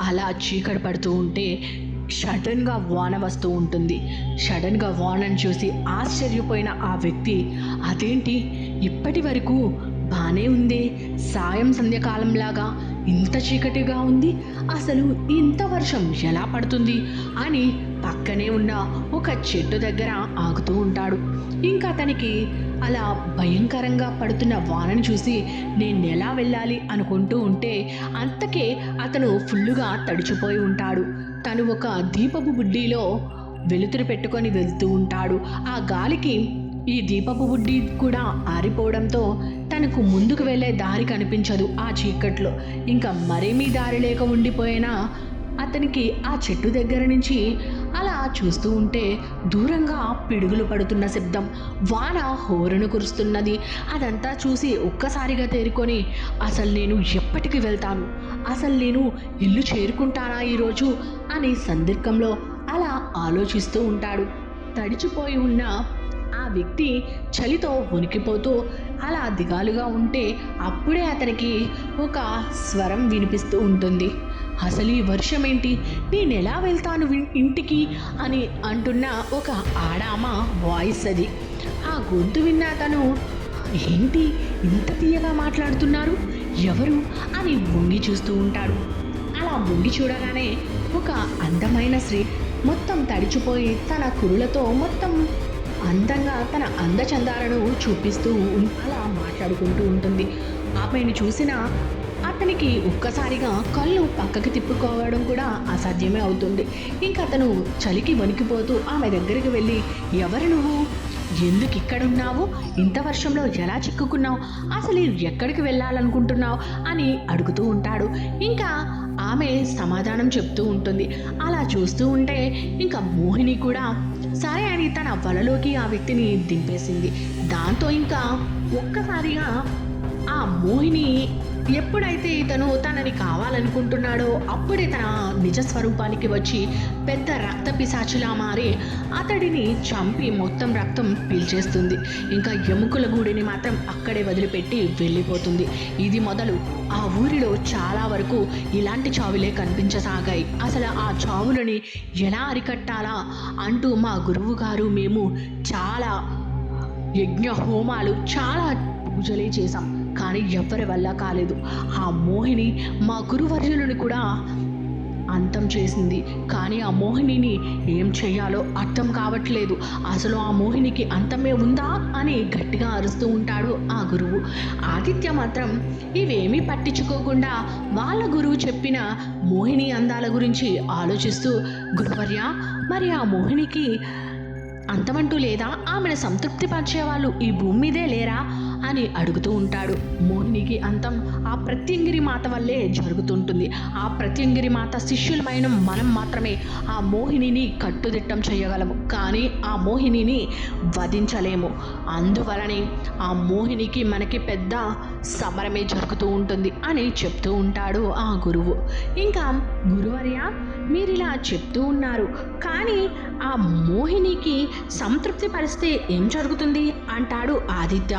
అలా చీకటి పడుతూ ఉంటే సడన్గా వాన వస్తూ ఉంటుంది. సడన్గా వానను చూసి ఆశ్చర్యపోయిన ఆ వ్యక్తి, అదేంటి ఇప్పటి వరకు బాగానే ఉంది, సాయం సంధ్యకాలంలాగా ఇంత చీకటిగా ఉంది, అసలు ఇంత వర్షం ఎలా పడుతుంది అని పక్కనే ఉన్న ఒక చెట్టు దగ్గర ఆగుతూ ఉంటాడు. ఇంకా అతనికి అలా భయంకరంగా పడుతున్న వానను చూసి నేను ఎలా వెళ్ళాలి అనుకుంటూ ఉంటే అంతకే అతను ఫుల్లుగా తడిచిపోయి ఉంటాడు. తను ఒక దీపపు బుడ్డిలో వెలుతురు పెట్టుకొని వెళ్తూ ఉంటాడు. ఆ గాలికి ఈ దీపపు బుడ్డి కూడా ఆరిపోవడంతో తనకు ముందుకు వెళ్ళే దారి కనిపించదు. ఆ చీకట్లో ఇంకా మరేమీ దారి లేక ఉండిపోయినా అతనికి ఆ చెట్టు దగ్గర నుంచి అలా చూస్తూ ఉంటే దూరంగా పిడుగులు పడుతున్న శబ్దం, వాన హోరును కురుస్తున్నది. అదంతా చూసి ఒక్కసారిగా తేరుకొని అసలు నేను ఎప్పటికి వెళ్తాను, అసలు నేను ఇల్లు చేరుకుంటానా ఈరోజు అని సందిగ్ధంలో అలా ఆలోచిస్తూ ఉంటాడు. తడిచిపోయి ఉన్న ఆ వ్యక్తి చలితో వణికిపోతూ అలా దిగాలుగా ఉంటే అప్పుడే అతనికి ఒక స్వరం వినిపిస్తూ ఉంటుంది. అసలు ఈ వర్షం ఏంటి, నేను ఎలా వెళ్తాను ఇంటికి అని అంటున్న ఒక ఆడామ వాయిస్ అది. ఆ గొంతు విన్న అతను, ఏంటి ఇంత తీయగా మాట్లాడుతున్నారు, ఎవరు అని వంగి చూస్తూ ఉంటాడు. అలా వంగి చూడగానే ఒక అందమైన స్త్రీ మొత్తం తడిచిపోయి తన కురులతో మొత్తం అందంగా తన అందచందాలను చూపిస్తూ అలా మాట్లాడుకుంటూ ఉంటుంది. ఆమెను చూసిన అతనికి ఒక్కసారిగా కళ్ళు పక్కకి తిప్పుకోవడం కూడా అసాధ్యమే అవుతుంది. ఇంకా అతను చలికి వణికిపోతూ ఆమె దగ్గరికి వెళ్ళి, ఎవరు నువ్వు, ఎందుకు ఇక్కడున్నావు, ఇంత వర్షంలో ఎలా చిక్కుకున్నావు, అసలు ఎక్కడికి వెళ్ళాలనుకుంటున్నావు అని అడుగుతూ ఉంటాడు. ఇంకా ఆమె సమాధానం చెప్తూ ఉంటుంది. అలా చూస్తూ ఉంటే ఇంకా మోహిని కూడా సరే అని తన వలలోకి ఆ వ్యక్తిని దింపేసింది. దాంతో ఇంకా ఒక్కసారిగా ఆ మోహిని ఎప్పుడైతే ఇతను తనని కావాలనుకుంటున్నాడో అప్పుడే తన నిజ స్వరూపానికి వచ్చి పెద్ద రక్త పిశాచిలా మారి అతడిని చంపి మొత్తం రక్తం పీల్చేస్తుంది. ఇంకా ఎముకల గూడిని మాత్రం అక్కడే వదిలిపెట్టి వెళ్ళిపోతుంది. ఇది మొదలు ఆ ఊరిలో చాలా వరకు ఇలాంటి చావులే కనిపించసాగాయి. అసలు ఆ చావులని ఎలా అరికట్టాలా అంటూ మా గురువు గారు మేము చాలా యజ్ఞ హోమాలు, చాలా పూజలే చేశాం, కానీ ఎవరి వల్ల కాలేదు. ఆ మోహిని మా గురువర్యులను కూడా అంతం చేసింది, కానీ ఆ మోహినిని ఏం చేయాలో అర్థం కావట్లేదు. అసలు ఆ మోహినికి అంతమే ఉందా అని గట్టిగా అరుస్తూ ఉంటాడు ఆ గురువు. ఆదిత్య మాత్రం ఇవేమీ పట్టించుకోకుండా వాళ్ళ గురువు చెప్పిన మోహిని అందాల గురించి ఆలోచిస్తూ, గురువర్య మరి ఆ మోహినికి అంతమంటూ లేదా, ఆమెను సంతృప్తి పరిచేవాళ్ళు ఈ భూమి మీదే లేరా అని అడుగుతూ ఉంటాడు. మోహినికి అంతం ఆ ప్రత్యంగిరి మాత వల్లే జరుగుతుంటుంది. ఆ ప్రత్యంగిరి మాత శిష్యులమైన మనం మాత్రమే ఆ మోహినిని కట్టుదిట్టం చేయగలము, కానీ ఆ మోహినిని వధించలేము. అందువలనే ఆ మోహినికి మనకి పెద్ద సమరమే జరుగుతూ ఉంటుంది అని చెప్తూ ఉంటాడు ఆ గురువు. ఇంకా గురువర్య మీరిలా చెప్తూ ఉన్నారు, కానీ ఆ మోహినికి సంతృప్తి పరిస్తే ఏం జరుగుతుంది అంటాడు ఆదిత్య.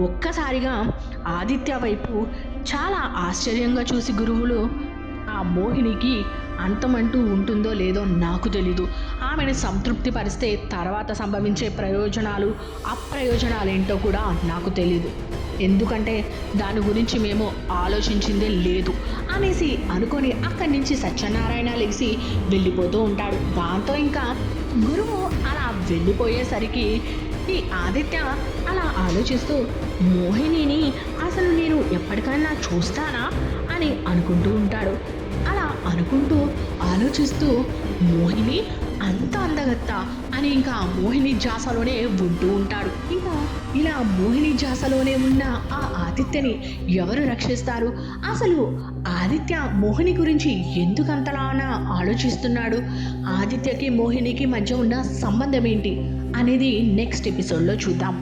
ఒక్కసారిగా ఆదిత్య వైపు చాలా ఆశ్చర్యంగా చూసి గురువులు, ఆ మోహినికి అంతమంటూ ఉంటుందో లేదో నాకు తెలీదు, ఆమెను సంతృప్తి పరిస్తే తర్వాత సంభవించే ప్రయోజనాలు అప్రయోజనాలేంటో కూడా నాకు తెలీదు, ఎందుకంటే దాని గురించి మేము ఆలోచించిందే లేదు అనేసి అనుకొని అక్కడి నుంచి సత్యనారాయణ లేచి వెళ్ళిపోతూ ఉంటాడు. దాంతో ఇంకా గురువు అలా వెళ్ళిపోయేసరికి ఈ ఆదిత్య అలా ఆలోచిస్తూ, మోహినిని అసలు నేను ఎప్పటికైనా చూస్తానా అని అనుకుంటూ ఉంటాడు. అలా అనుకుంటూ ఆలోచిస్తూ మోహిని అంత అందగత్త అని ఇంకా మోహిని జాసలోనే ఉంటూ ఉంటాడు. ఇంకా ఇలా మోహిని జాసలోనే ఉన్న ఆ ఆదిత్యని ఎవరు రక్షిస్తారు, అసలు ఆదిత్య మోహిని గురించి ఎందుకంతలా ఆలోచిస్తున్నాడు, ఆదిత్యకి మోహినికి మధ్య ఉన్న సంబంధం ఏంటి అనేది నెక్స్ట్ ఎపిసోడ్లో చూద్దాం.